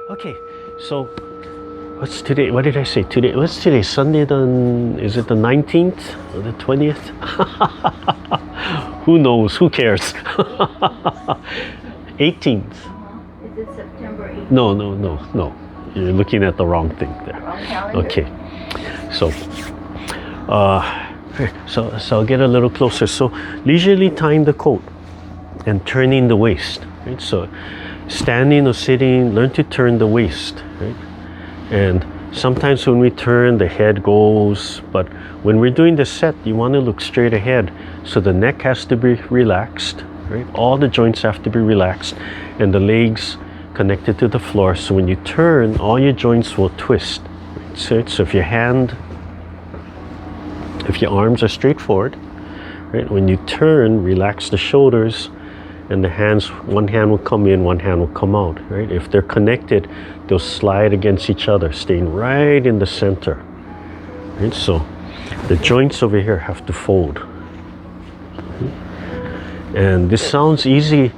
Okay, so what's today? What did I say? Today, what's today? Sunday, is it the 19th or the 20th? Who knows? Who cares? 18th. Is it September 18th? No. You're looking at the wrong thing there. Wrong calendar? Okay, so I'll get a little closer. So leisurely tying the coat and turning the waist, right? So standing or sitting, learn to turn the waist, right? And sometimes when we turn, the head goes, but when we're doing the set, you want to look straight ahead. So the neck has to be relaxed, right? All the joints have to be relaxed and the legs connected to the floor. So when you turn, all your joints will twist, right? So if your arms are straight forward, right? When you turn, relax the shoulders, and the hands, one hand will come in, one hand will come out, right? If they're connected, they'll slide against each other, staying right in the center, right? So the joints over here have to fold. And this sounds easy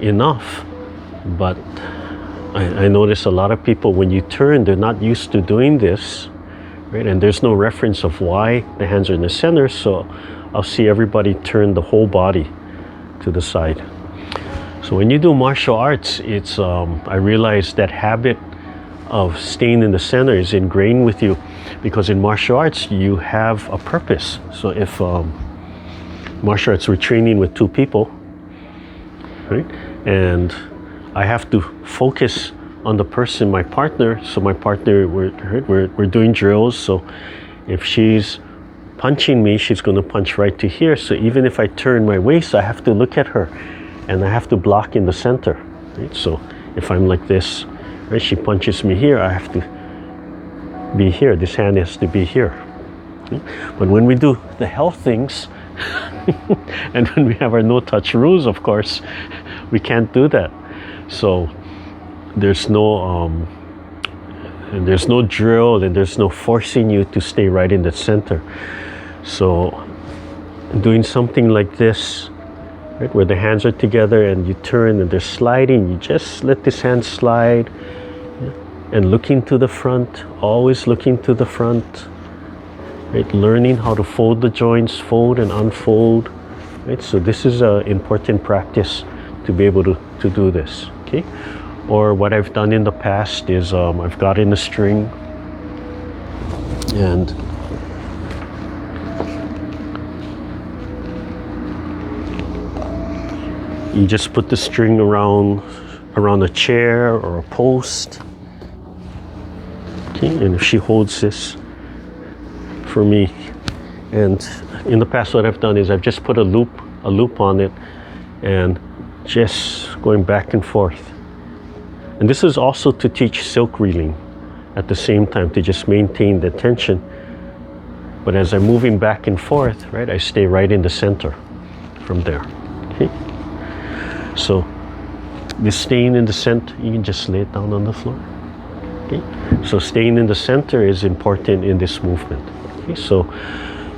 enough, but I notice a lot of people, when you turn, they're not used to doing this, right? And there's no reference of why the hands are in the center, so I'll see everybody turn the whole body to the side. So when you do martial arts, it's I realize that habit of staying in the center is ingrained with you, because in martial arts you have a purpose. So if martial arts, we're training with two people, right? And I have to focus on the person, my partner. So my partner, we're doing drills. So if she's punching me, she's going to punch right to here. So even if I turn my waist, I have to look at her, and I have to block in the center, right? So if I'm like this, right, she punches me here, I have to be here. This hand has to be here. Okay? But when we do the health things, and when we have our no-touch rules, of course, we can't do that. So there's no drill, and there's no forcing you to stay right in the center. So doing something like this, right, where the hands are together and you turn and they're sliding, you just let this hand slide, and looking to the front, always looking to the front, right? Learning how to fold the joints, fold and unfold, right? So this is an important practice to be able to do this, okay? Or what I've done in the past is I've gotten a string, and you just put the string around a chair or a post. Okay, and if she holds this for me, and in the past what I've done is I've just put a loop on it, and just going back and forth. And this is also to teach silk reeling at the same time, to just maintain the tension. But as I'm moving back and forth, right, I stay right in the center from there. Okay. So this staying in the center, you can just lay it down on the floor. Okay. So staying in the center is important in this movement. Okay. So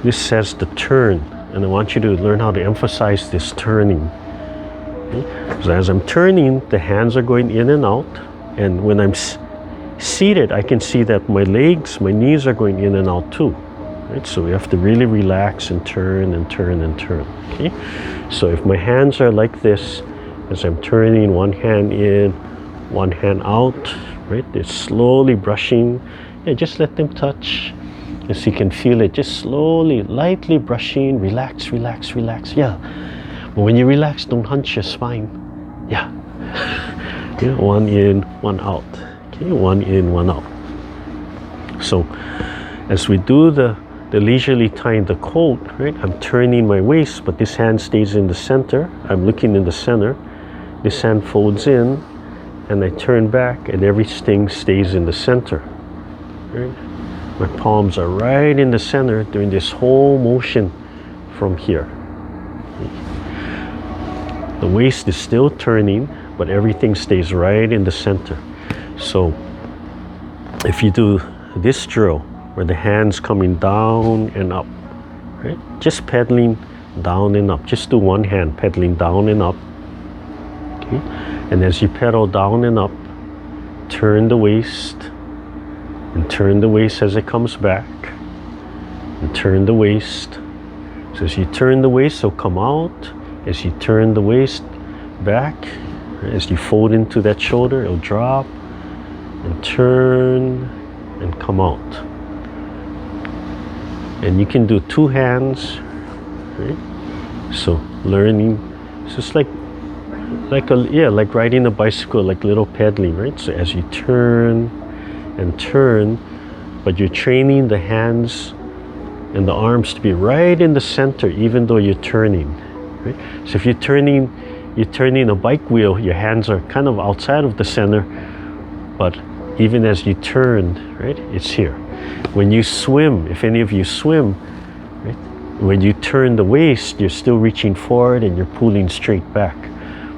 this says the turn, and I want you to learn how to emphasize this turning. Okay. So as I'm turning, the hands are going in and out, and when I'm seated, I can see that my legs, my knees are going in and out too. Right? So we have to really relax and turn and turn and turn. Okay. So if my hands are like this, as I'm turning, one hand in, one hand out, right? They're slowly brushing. Yeah, just let them touch. As you can feel it, just slowly, lightly brushing. Relax, relax, relax. Yeah. But when you relax, don't hunch your spine. Yeah. Yeah, one in, one out. Okay, one in, one out. So as we do the leisurely tying the coat, right? I'm turning my waist, but this hand stays in the center. I'm looking in the center. This hand folds in, and I turn back, and everything stays in the center. Right? My palms are right in the center doing this whole motion from here. The waist is still turning, but everything stays right in the center. So if you do this drill, where the hands coming down and up, right? Just pedaling down and up. Just do one hand pedaling down and up. Okay? And as you pedal down and up, turn the waist, and turn the waist as it comes back, and turn the waist. So as you turn the waist, it'll come out. As you turn the waist back, as you fold into that shoulder, it'll drop and turn and come out. And you can do two hands, right? So learning, so it's like riding a bicycle, like little pedaling, right? So as you turn and turn, but you're training the hands and the arms to be right in the center, even though you're turning, right? So if you're turning a bike wheel, your hands are kind of outside of the center, but even as you turn, right, it's here. When you swim, if any of you swim, right, when you turn the waist, you're still reaching forward and you're pulling straight back.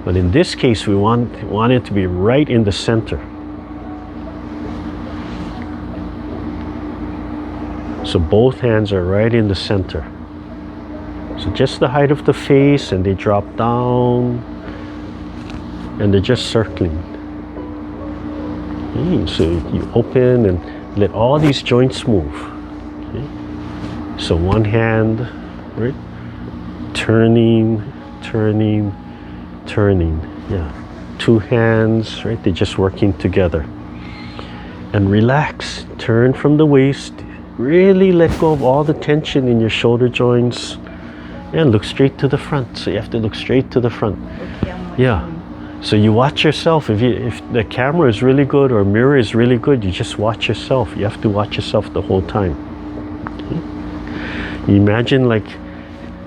But in this case, we want it to be right in the center. So both hands are right in the center. So just the height of the face, and they drop down, and they're just circling. Okay, so you open and let all these joints move. Okay. So one hand, right? Turning. Yeah. Two hands, right? They're just working together. And relax. Turn from the waist. Really let go of all the tension in your shoulder joints. And look straight to the front. So you have to look straight to the front. Yeah. So you watch yourself. If the camera is really good or mirror is really good, you just watch yourself. You have to watch yourself the whole time. Okay. You imagine like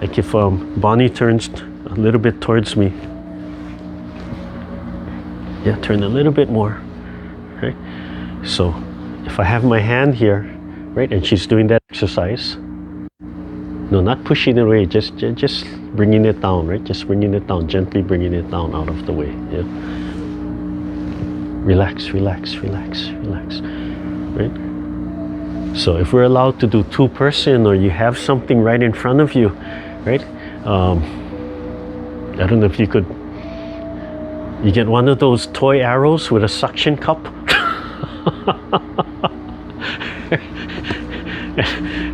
if Bonnie turns a little bit towards me. Yeah, turn a little bit more. Right. So if I have my hand here, right, and she's doing that exercise. No, not pushing it away, just bringing it down, right? Just bringing it down, gently bringing it down out of the way, yeah? Relax, right? So if we're allowed to do two-person, or you have something right in front of you, right? I don't know if you get one of those toy arrows with a suction cup.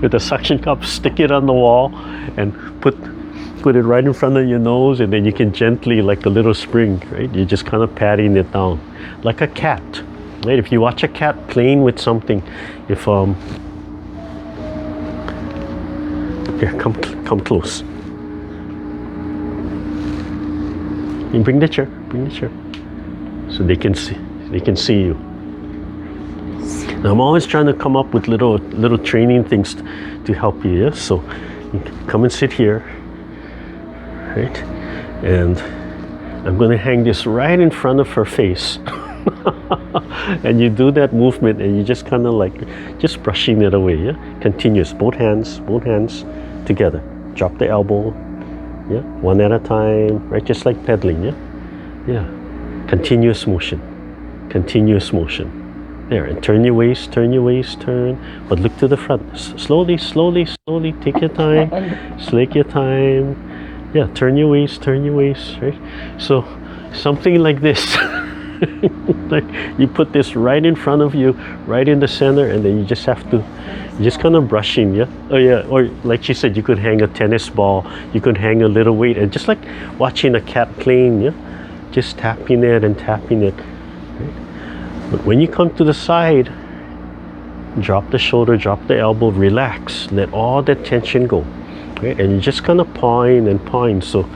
With a suction cup, stick it on the wall and put it right in front of your nose, and then you can gently, like a little spring, right? You're just kind of patting it down, like a cat, right? If you watch a cat playing with something, if here, come close. You bring the chair, so they can see you. Now, I'm always trying to come up with little training things to help you, yeah? So you can come and sit here, right? And I'm going to hang this right in front of her face. And you do that movement, and you just kind of like, just brushing it away, yeah? Continuous, both hands together. Drop the elbow, yeah? One at a time, right? Just like pedaling, yeah? Yeah. Continuous motion. There, and turn your waist, but look to the front. Slowly, take your time, take your time. Yeah, turn your waist, right? So, something like this. Like you put this right in front of you, right in the center, and then you just have to, just kind of brushing, yeah? Oh yeah, or like she said, you could hang a tennis ball, you could hang a little weight, and just like watching a cat playing, yeah? Just tapping it. Right? But when you come to the side, drop the shoulder, drop the elbow, relax, let all that tension go, right? And you just kind of pawing. So,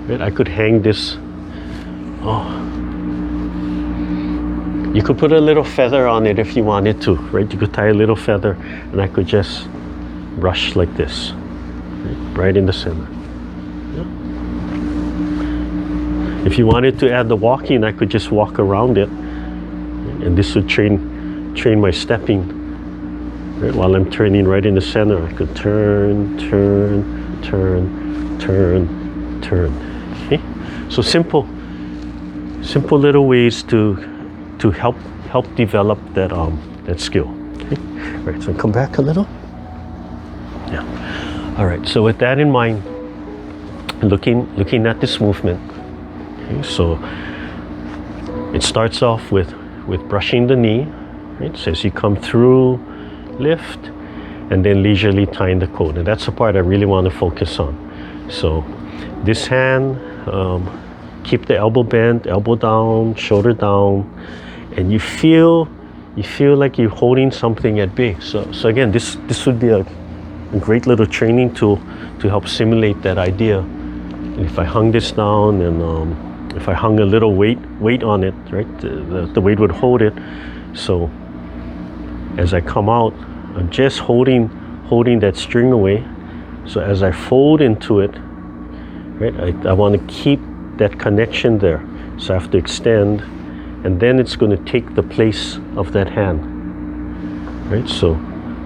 right, I could hang this. Oh, you could put a little feather on it if you wanted to, right? You could tie a little feather, and I could just brush like this, right in the center. Yeah. If you wanted to add the walking, I could just walk around it. And this would train my stepping, right? While I'm turning right in the center. I could turn. Okay? So simple little ways to help develop that skill. Okay? Right, so come back a little. Yeah. All right, so with that in mind, looking at this movement, okay, so it starts off with with brushing the knee, right? So as you come through, lift, and then leisurely tying the coat. And that's the part I really want to focus on. So this hand, keep the elbow bent, elbow down, shoulder down, and you feel like you're holding something at bay. So again, this would be a great little training tool to help simulate that idea. And if I hung this down and if I hung a little weight on it, right, the weight would hold it. So as I come out, I'm just holding that string away. So as I fold into it, right, I want to keep that connection there. So I have to extend, and then it's going to take the place of that hand, right? So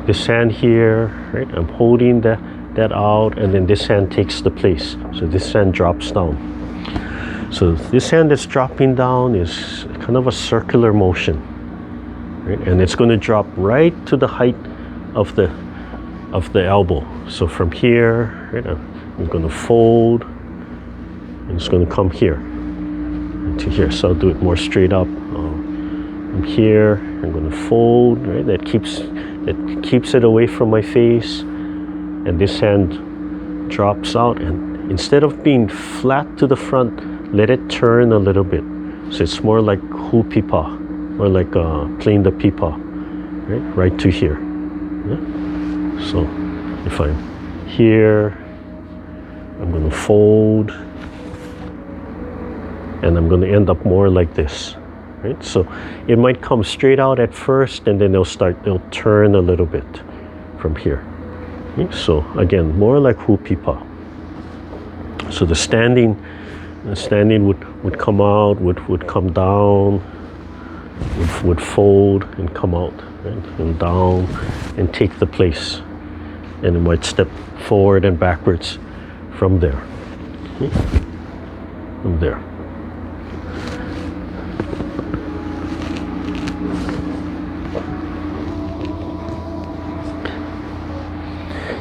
this hand here, right, I'm holding that out, and then this hand takes the place. So this hand drops down. So this hand that's dropping down is kind of a circular motion, right? And it's going to drop right to the height of the elbow. So from here, right, I'm going to fold, and it's going to come here to here. So I'll do it more straight up. From here, I'm going to fold, right? That keeps it away from my face, and this hand drops out. And instead of being flat to the front, let it turn a little bit. So it's more like hu pipa, or like playing the pipa, right to here. Yeah? So if I'm here, I'm going to fold, and I'm going to end up more like this, right? So it might come straight out at first, and then they'll turn a little bit from here. Okay? So again, more like hu pipa. So the standing would come out, would come down, would fold and come out, right? And down, and take the place, and it might step forward and backwards from there. Okay? From there.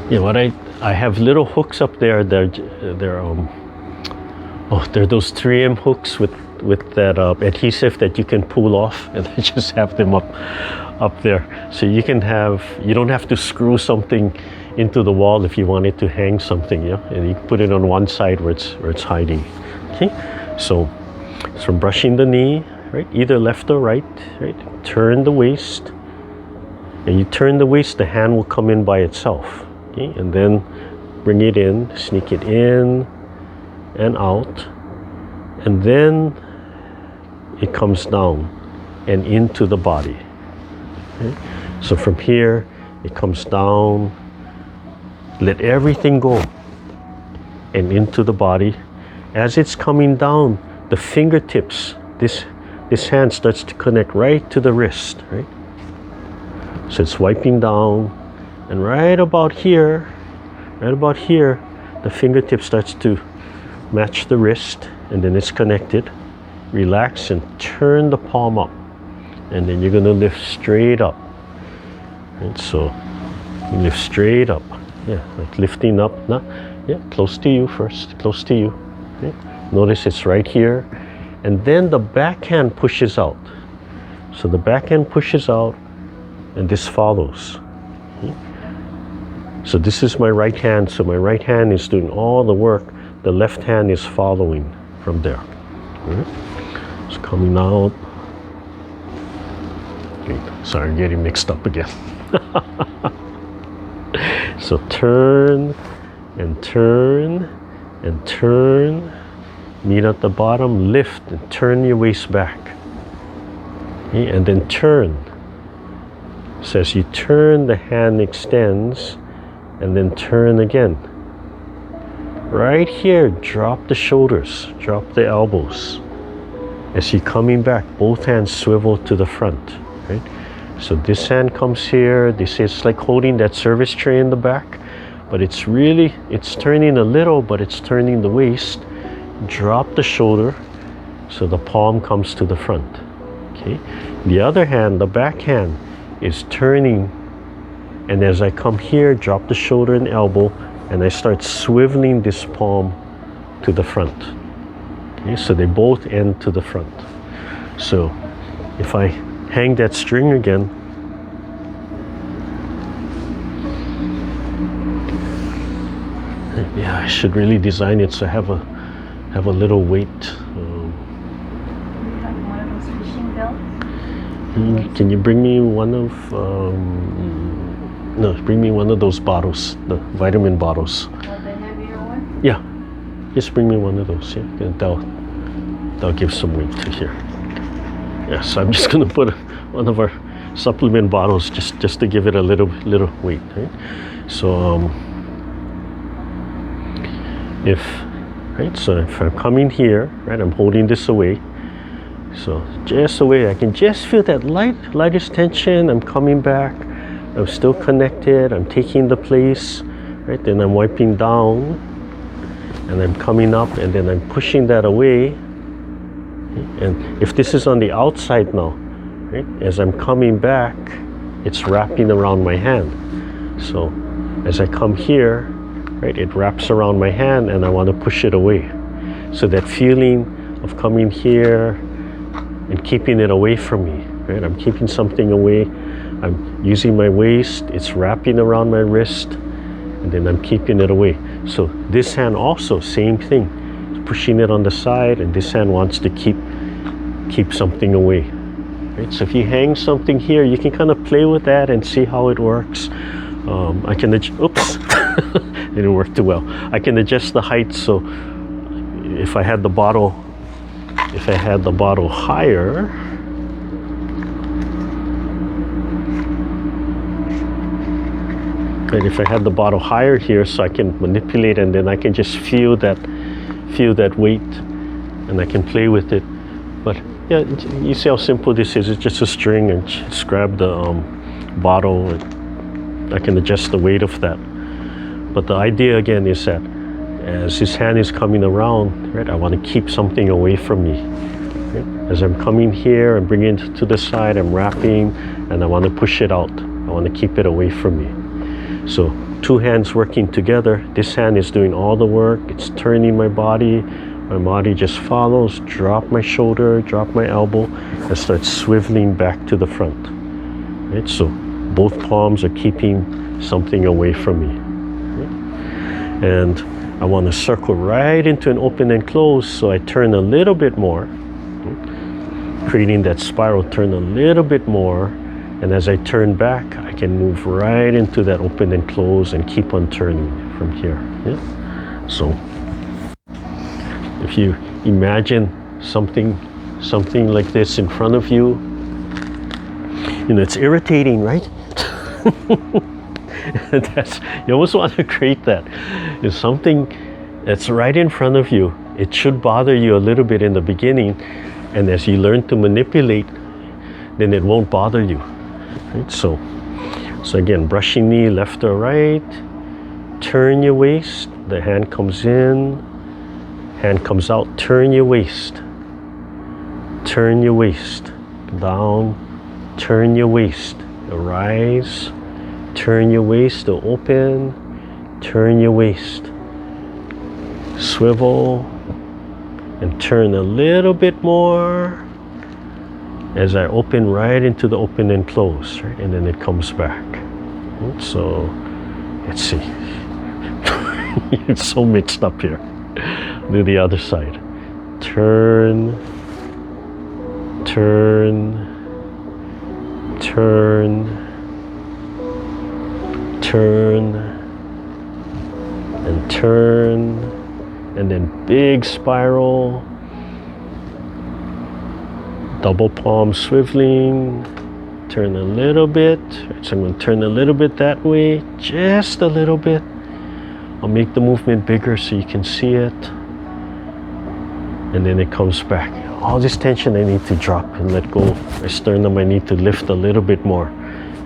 Yeah, what I have little hooks up there. They're those 3M hooks with that adhesive that you can pull off, and I just have them up there. So you don't have to screw something into the wall if you wanted to hang something, yeah. And you put it on one side where it's hiding. Okay, so from brushing the knee, right, either left or right, turn the waist, and you turn the waist, the hand will come in by itself. Okay, and then bring it in, sneak it in and out, and then it comes down and into the body. Okay? So from here, it comes down, let everything go, and into the body. As it's coming down, the fingertips, this hand starts to connect right to the wrist, right? So it's wiping down, and right about here, the fingertip starts to match the wrist, and then it's connected. Relax and turn the palm up, and then you're going to lift straight up. And so you lift straight up, yeah, like lifting up, close to you first, close to you. Okay? Notice it's right here, and then the backhand pushes out. So the backhand pushes out, and this follows. Okay? So this is my right hand, so my right hand is doing all the work. The left hand is following from there. Right? It's coming out. Okay. Sorry, I'm getting mixed up again. So turn and turn and turn. Meet at the bottom, lift and turn your waist back. Okay? And then turn. So as you turn, the hand extends, and then turn again. Right here, drop the shoulders, drop the elbows. As you're coming back, both hands swivel to the front, right? So this hand comes here. It's like holding that service tray in the back, but it's turning a little, but it's turning the waist. Drop the shoulder, so the palm comes to the front, okay? The other hand, the back hand, is turning, and as I come here, drop the shoulder and elbow, and I start swiveling this palm to the front. Okay, so they both end to the front. So if I hang that string again, yeah, I should really design it so I have a little weight. You have one of those fishing belts? Can you bring me one of no, bring me one of those bottles, the vitamin bottles. Oh, the heavier one? Yeah, just bring me one of those. Yeah, and that'll give some weight to here. Yeah, so I'm just gonna put one of our supplement bottles just to give it a little weight, right? So if I'm coming here, right, I'm holding this away. So just away, I can just feel that lightest tension. I'm coming back. I'm still connected. I'm taking the place, right? Then I'm wiping down, and I'm coming up, and then I'm pushing that away. And if this is on the outside now, right, as I'm coming back, it's wrapping around my hand. So as I come here, right, it wraps around my hand, and I want to push it away. So that feeling of coming here and keeping it away from me, right? I'm keeping something away. I'm using my waist, it's wrapping around my wrist, and then I'm keeping it away. So this hand also, same thing. It's pushing it on the side, and this hand wants to keep something away. Right? So if you hang something here, you can kind of play with that and see how it works. I can oops, didn't work too well. I can adjust the height, so if I had the bottle higher, and if I had the bottle higher here, so I can manipulate, and then I can just feel that weight, and I can play with it. But yeah, you see how simple this is. It's just a string, and just grab the bottle, and I can adjust the weight of that. But the idea again is that as his hand is coming around, right, I want to keep something away from me. Right? As I'm coming here and bringing it to the side, I'm wrapping, and I want to push it out. I want to keep it away from me. So two hands working together. This hand is doing all the work. It's turning my body. My body just follows. Drop my shoulder, drop my elbow, and start swiveling back to the front. Right? So both palms are keeping something away from me. Right? And I want to circle right into an open and close, so I turn a little bit more, creating that spiral, turn a little bit more, and as I turn back, I can move right into that open and close and keep on turning from here. Yeah? So if you imagine something like this in front of you, it's irritating, right? You almost want to create that. It's something that's right in front of you. It should bother you a little bit in the beginning, and as you learn to manipulate, then it won't bother you. Right? So again, brushing knee left or right, turn your waist, the hand comes in, hand comes out, turn your waist, down, turn your waist, rise, turn your waist to open, turn your waist, swivel, and turn a little bit more as I open right into the open and close, right? And then it comes back. So let's see. It's so mixed up here. Do the other side. Turn, turn, turn, turn, and turn, and then big spiral, double palm swiveling, turn a little bit. So I'm going to turn a little bit that way, just a little bit. I'll make the movement bigger so you can see it, and then it comes back. All this tension I need to drop and let go. My sternum I need to lift a little bit more.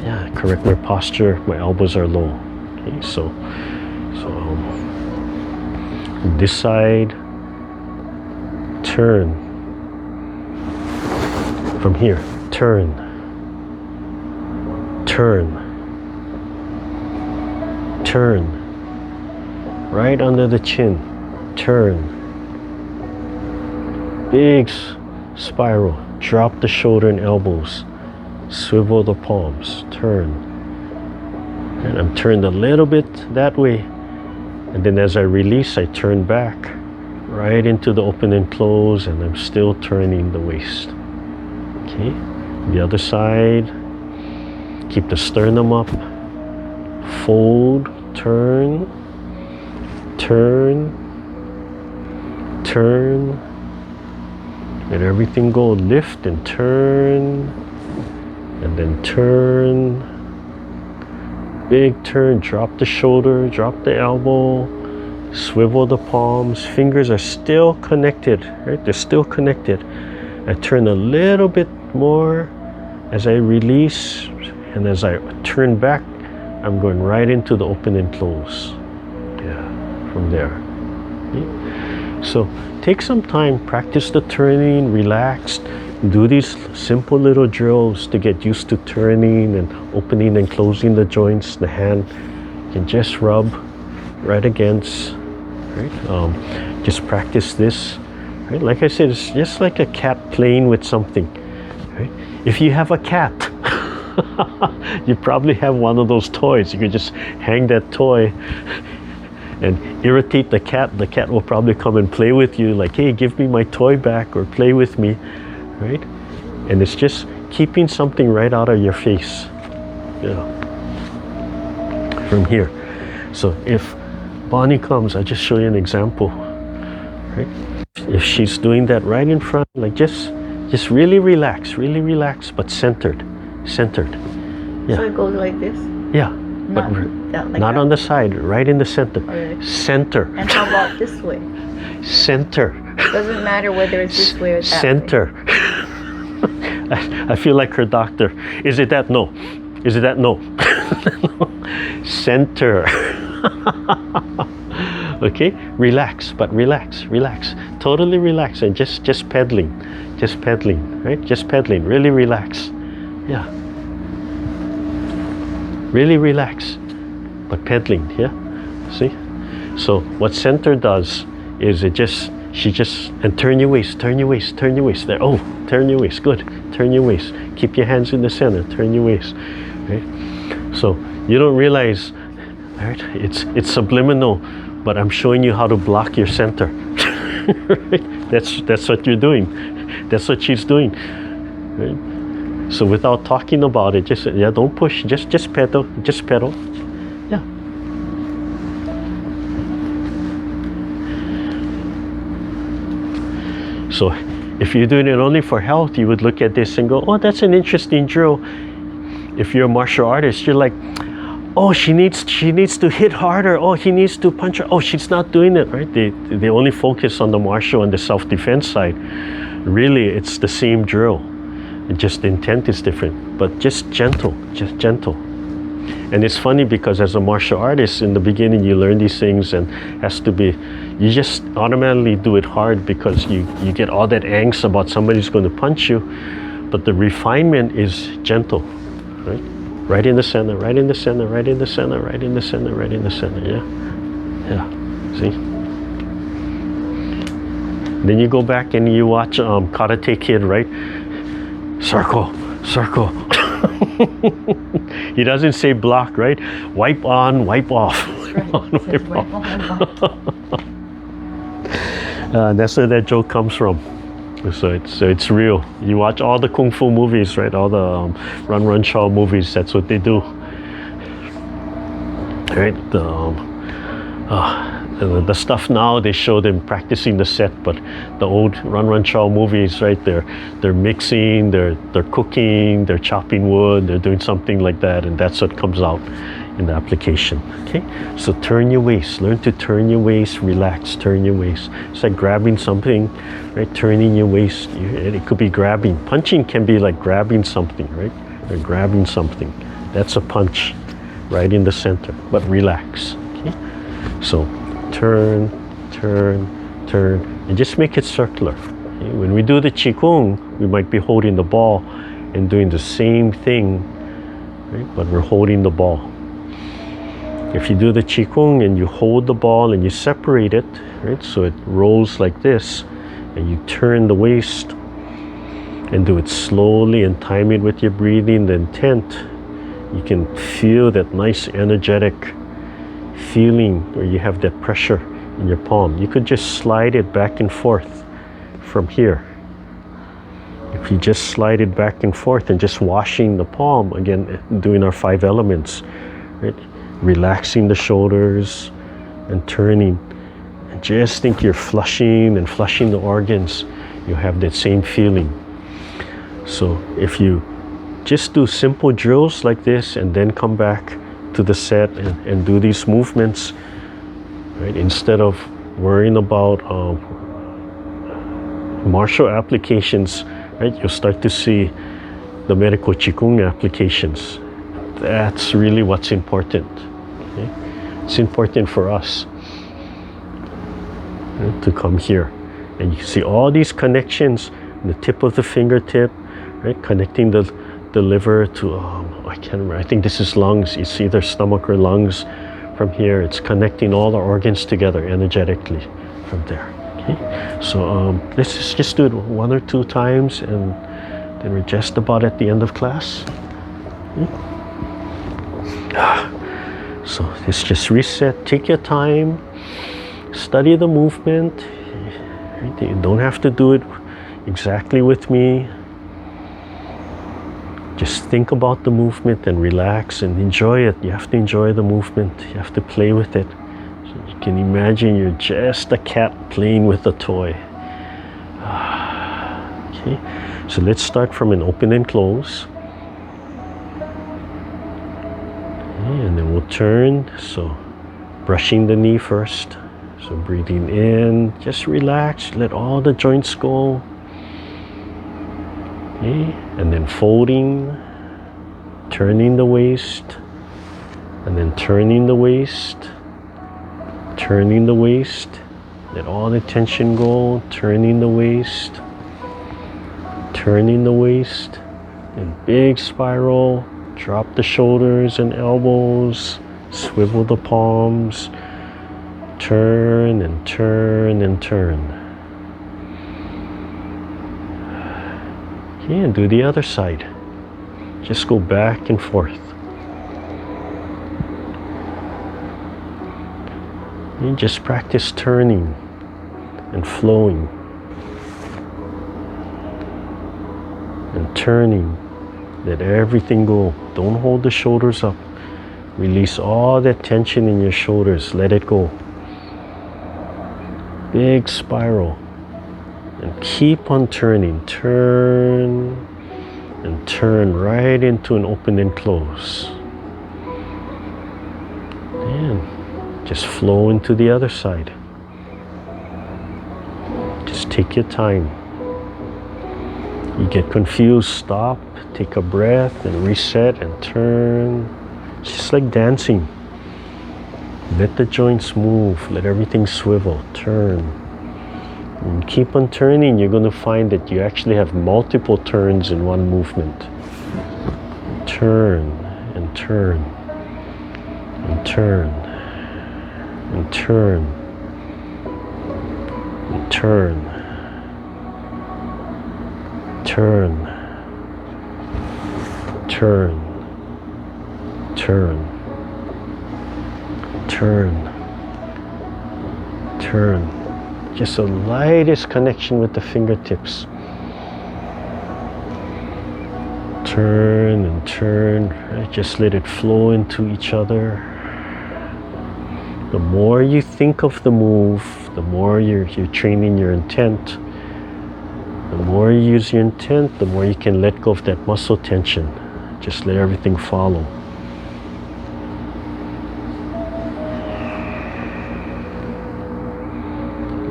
Yeah, correct my posture. My elbows are low. Okay, so this side, turn. From here, turn, turn, turn. Right under the chin, turn. Big spiral. Drop the shoulder and elbows. Swivel the palms. Turn. And I'm turned a little bit that way. And then as I release, I turn back right into the open and close, and I'm still turning the waist. Okay, the other side. Keep the sternum up. Fold, turn, turn, turn. Let everything go. Lift and turn, and then turn. Big turn. Drop the shoulder, drop the elbow. Swivel the palms. Fingers are still connected, right? They're still connected. I turn a little bit more as I release, and as I turn back, I'm going right into the open and close. Yeah, from there. Okay. So take some time, practice the turning, relax, do these simple little drills to get used to turning and opening and closing the joints. The hand can just rub right against, right? Just practice this, right? Like I said, it's just like a cat playing with something, right? If you have a cat, you probably have one of those toys. You could just hang that toy and irritate the cat. The cat will probably come and play with you, like, hey, give me my toy back, or play with me, right? And it's just keeping something right out of your face, yeah, from here. So if Bonnie comes, I'll just show you an example, right? If she's doing that right in front, like just really relax, but centered. Yeah. So it goes like this? Yeah. Not, But like not that. on the side, right in the center. Okay. Center. And how about this way? Center. Doesn't matter whether it's this way or that Center. I feel like her doctor. Is it that? No. Is it that? No. Center. Okay? Relax, but relax. Totally relax, and just pedaling. Right? Just pedaling. Really relax. Yeah. Really relax, but pedaling, yeah? See? So what center does is she just, and turn your waist there. Oh, turn your waist, good. Turn your waist. Keep your hands in the center, turn your waist, right? So you don't realize, right? It's subliminal, but I'm showing you how to block your center. Right? That's what you're doing. That's what she's doing, right? So without talking about it, just, yeah, don't push, just pedal, yeah. So if you're doing it only for health, you would look at this and go, oh, that's an interesting drill. If you're a martial artist, you're like, oh, she needs to hit harder. Oh, he needs to punch her. Oh, she's not doing it, right? They only focus on the martial and the self-defense side. Really, it's the same drill. Just the intent is different, but just gentle. And it's funny because as a martial artist, in the beginning you learn these things, and you just automatically do it hard because you get all that angst about somebody's going to punch you, but the refinement is gentle, right? Right in the center, yeah, see? Then you go back and you watch Karate Kid, right? Circle. He doesn't say block, right? Wipe on, wipe off. That's right. That's where that joke comes from. So it's real. You watch all the kung fu movies, right? All the Run Shaw movies. That's what they do, right? The stuff now, they show them practicing the set, but the old Run Shaw movies, right? They're mixing, they're cooking, they're chopping wood, they're doing something like that, and that's what comes out in the application. Okay, so turn your waist, learn to turn your waist, relax, turn your waist. It's like grabbing something, right? Turning your waist. It could be grabbing. Punching can be like grabbing something, right? Or grabbing something. That's a punch, right in the center. But relax. Okay, so turn, and just make it circular. Okay? When we do the Qigong, we might be holding the ball and doing the same thing, right? But we're holding the ball. If you do the Qigong and you hold the ball and you separate it, right? So it rolls like this, and you turn the waist, And do it slowly and time it with your breathing, the intent. You can feel that nice energetic feeling where you have that pressure in your palm. You could just slide it back and forth from here. If you just slide it back and forth and just washing the palm, again, doing our 5 elements, right? Relaxing the shoulders and turning. And just think you're flushing and flushing the organs. You have that same feeling. So if you just do simple drills like this and then come back to the set and do these movements, right? Instead of worrying about martial applications, right? You'll start to see the medical Qigong applications. That's really what's important. Okay? It's important for us, right, to come here. And you see all these connections, the tip of the fingertip, right? Connecting the liver to, I can't remember, I think this is lungs. It's either stomach or lungs from here. It's connecting all the organs together energetically from there. Okay? So let's just do it 1 or 2 times, and then we're just about at the end of class. Okay? So let's just reset, take your time, study the movement. You don't have to do it exactly with me. Just think about the movement and relax and enjoy it. You have to enjoy the movement. You have to play with it. So you can imagine you're just a cat playing with a toy. Okay, so let's start from an open and close. Okay, and then we'll turn. So brushing the knee first. So breathing in, just relax, let all the joints go. Okay, and then folding, turning the waist, and then turning the waist, turning the waist, let all the tension go, turning the waist, and big spiral, drop the shoulders and elbows, swivel the palms, turn and turn and turn. And do the other side. Just go back and forth. And just practice turning and flowing and turning. Let everything go. Don't hold the shoulders up. Release all that tension in your shoulders. Let it go. Big spiral. And keep on turning. Turn and turn right into an open and close. And just flow into the other side. Just take your time. You get confused, stop, take a breath, and reset and turn. It's just like dancing. Let the joints move. Let everything swivel. Turn. And keep on turning. You're going to find that you actually have multiple turns in one movement. Turn and turn and turn and turn and turn, turn, turn, turn, turn, turn. Just the lightest connection with the fingertips. Turn and turn, right? Just let it flow into each other. The more you think of the move, the more you're training your intent. The more you use your intent, the more you can let go of that muscle tension. Just let everything follow.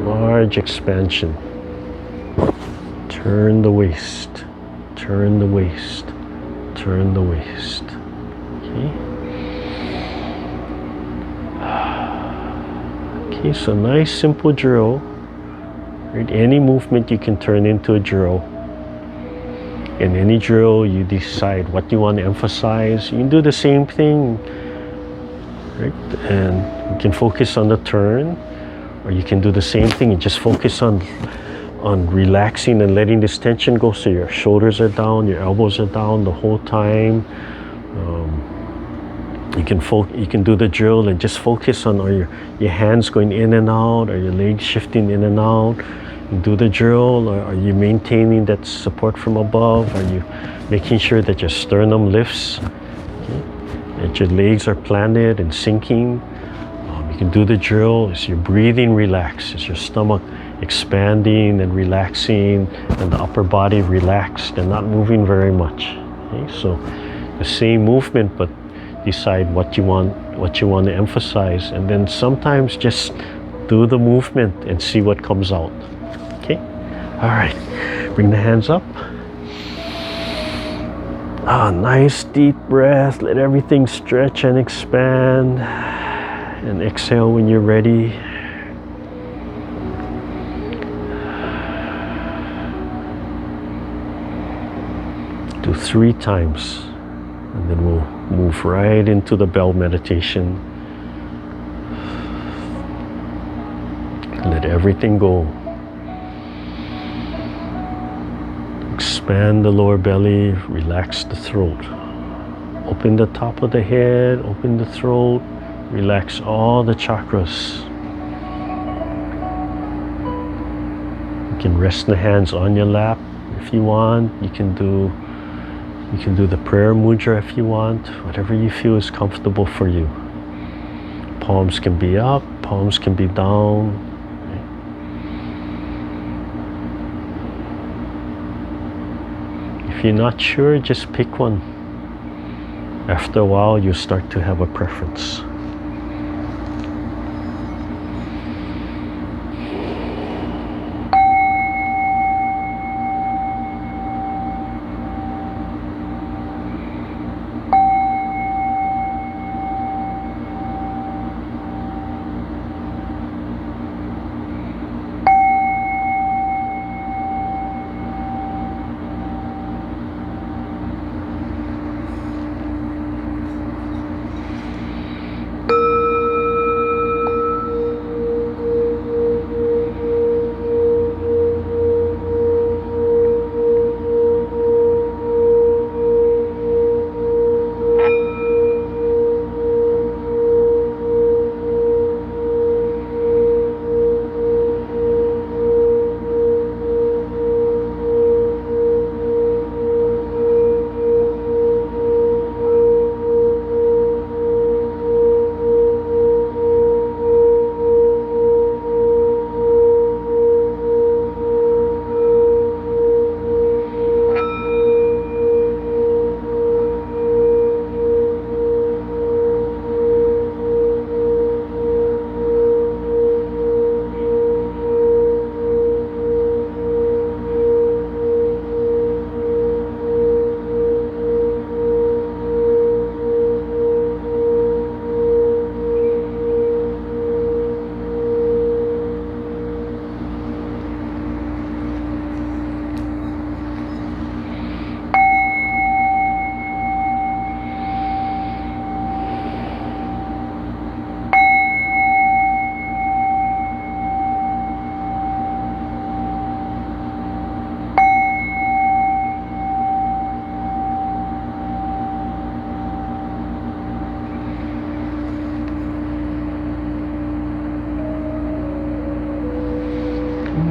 Large expansion. Turn the waist, turn the waist, turn the waist. Okay. Okay, so nice simple drill. Right? Any movement you can turn into a drill. In any drill, you decide what you want to emphasize. You can do the same thing, right? And you can focus on the turn. Or you can do the same thing and just focus on on relaxing and letting this tension go, so your shoulders are down, your elbows are down the whole time. You can do the drill and just focus on, are your hands going in and out, are your legs shifting in and out. You do the drill, or are you maintaining that support from above? Are you making sure that your sternum lifts, okay? That your legs are planted and sinking? You can do the drill. Is your breathing relaxed? Is your stomach expanding and relaxing, and the upper body relaxed and not moving very much? Okay? So the same movement, but decide what you want to emphasize, and then sometimes just do the movement and see what comes out. Okay? All right. Bring the hands up. Nice deep breath. Let everything stretch and expand. And exhale when you're ready. Do 3 times, and then we'll move right into the bell meditation. Let everything go. Expand the lower belly, relax the throat. Open the top of the head, open the throat, relax all the chakras. You can rest the hands on your lap if you want. You can do the prayer mudra if you want, whatever you feel is comfortable for you. Palms can be up, palms can be down. If you're not sure, just pick one. After a while, you'll start to have a preference.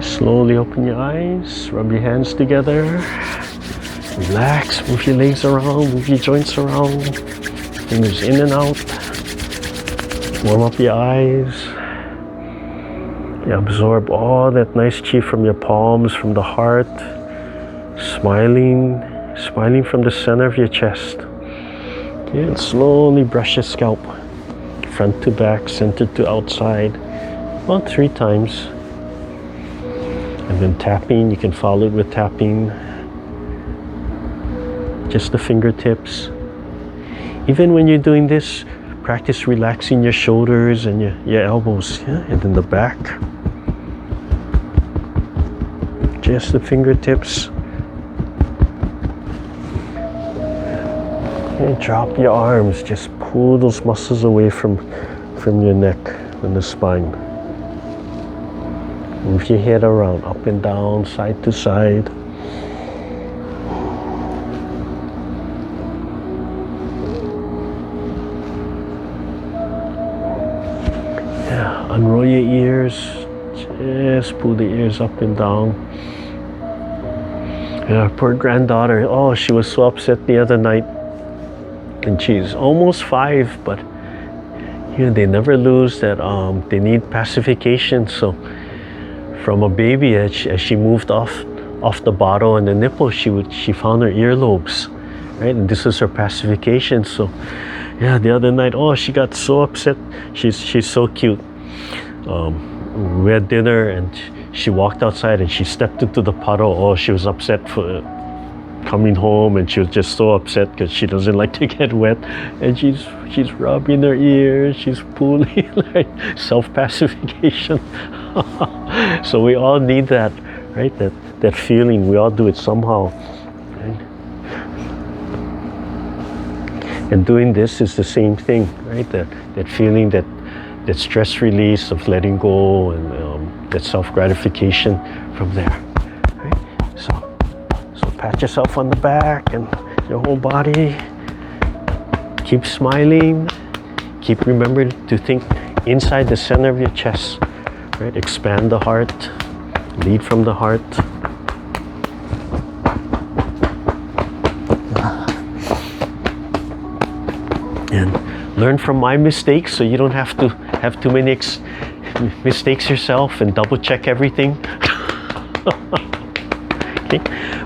Slowly open your eyes, rub your hands together, relax, move your legs around, move your joints around, fingers in and out, warm up your eyes. You absorb all that nice chi from your palms, from the heart, smiling from the center of your chest. Okay, and slowly brush your scalp, front to back, center to outside, about 3 times. And then tapping, you can follow it with tapping. Just the fingertips. Even when you're doing this, practice relaxing your shoulders and your elbows, yeah? And then the back. Just the fingertips. And drop your arms, just pull those muscles away from your neck and the spine. Move your head around, up and down, side to side. Yeah, unroll your ears. Just pull the ears up and down. Yeah, poor granddaughter. Oh, she was so upset the other night. And she's almost 5, but you know, they never lose that they need pacification. So from a baby, as she moved off the bottle and the nipple, she found her earlobes, right? And this is her pacification. So yeah, the other night, oh, she got so upset. She's so cute. We had dinner and she walked outside and she stepped into the puddle. Oh, she was upset for coming home, and she was just so upset because she doesn't like to get wet. And she's rubbing her ears, she's pulling, like self-pacification. So we all need that, right? That feeling. We all do it somehow. Right? And doing this is the same thing, right? That feeling, that stress release of letting go, and that self-gratification from there. Right? So pat yourself on the back and your whole body. Keep smiling. Keep remembering to think inside the center of your chest. Right? Expand the heart. Lead from the heart. And learn from my mistakes so you don't have to have too many mistakes yourself and double check everything. Okay,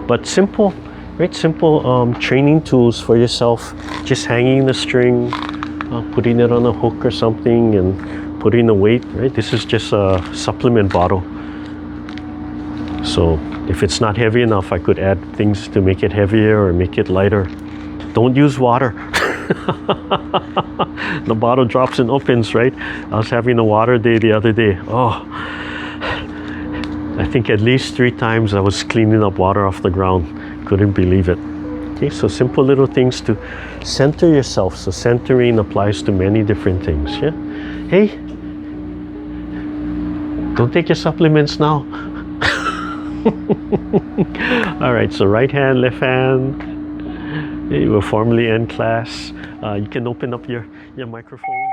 but simple, right? Simple training tools for yourself. Just hanging the string, putting it on a hook or something, and putting the weight. Right? This is just a supplement bottle. So if it's not heavy enough, I could add things to make it heavier or make it lighter. Don't use water. The bottle drops and opens, right? I was having a water day the other day. Oh, I think at least 3 times I was cleaning up water off the ground. Couldn't believe it. Okay, so simple little things to center yourself. So centering applies to many different things. Yeah. Hey, don't take your supplements now. All right. So right hand, left hand. We'll formally end class. You can open up your microphone.